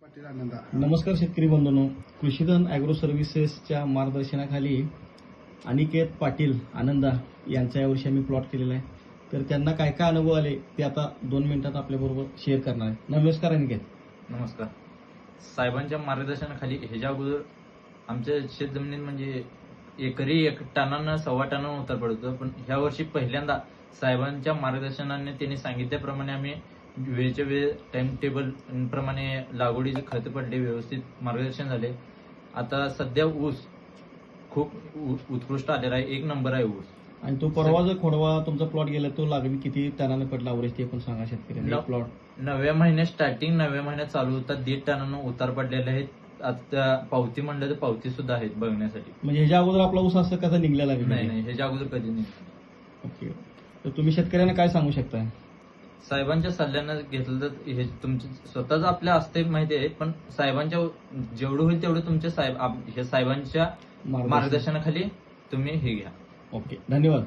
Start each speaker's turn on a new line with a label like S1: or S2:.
S1: पाटील आनंदा.
S2: नमस्कार शेतकरी बंधूंनो, कृषीधन ॲग्रो सर्व्हिसेसच्या मार्गदर्शनाखाली अनिकेत पाटील आनंदा यांचा यावर्षी आम्ही प्लॉट केलेला आहे. तर त्यांना काय काय अनुभव आले ते आता 2 मिनिटात आपल्याबरोबर शेअर करणार आहे. नमस्कार अनिकेत.
S3: नमस्कार. साहेबांच्या मार्गदर्शनाखाली ह्याच्या अगोदर आमच्या शेतजमिनीत म्हणजे एकरी 1 टनानं 1.25 टनानं उतार पडतो, पण ह्या वर्षी पहिल्यांदा साहेबांच्या मार्गदर्शनाने त्यांनी सांगितल्याप्रमाणे आम्ही वेळच्या वेळ टाइम टेबल प्रमाणे लागवडीचे खत पडले, व्यवस्थित मार्गदर्शन झाले. आता सध्या ऊस खूप उत्कृष्ट आलेला आहे, 1 नंबर आहे ऊस.
S2: आणि तो परवा जो खोडवा तुमचा प्लॉट गेला तो लागवी किती टनानं पडला अवरेज ते पण सांगा शेतकऱ्यांना. प्लॉट
S3: 9व्या महिन्यात स्टार्टिंग 9व्या महिन्यात चालू होता, 1.5 टनानं उतार पडलेले आहेत. आता पावती म्हणलं तर पावती सुद्धा आहेत बघण्यासाठी.
S2: म्हणजे ह्याच्या अगोदर आपला ऊस असं कसा निघलेला आहे?
S3: नाही, ह्याच्या अगोदर कधी नाही.
S2: ओके. तर तुम्ही शेतकऱ्यांना काय सांगू शकता?
S3: साहेबांच्या सल्ल्यानं घेतलं तर हे तुमचे स्वतःच आपल्या असते माहिती आहे, पण साहेबांच्या जेवढं होईल तेवढं तुमच्या साहेबांच्या मार्गदर्शनाखाली तुम्ही हे घ्या.
S2: ओके, धन्यवाद.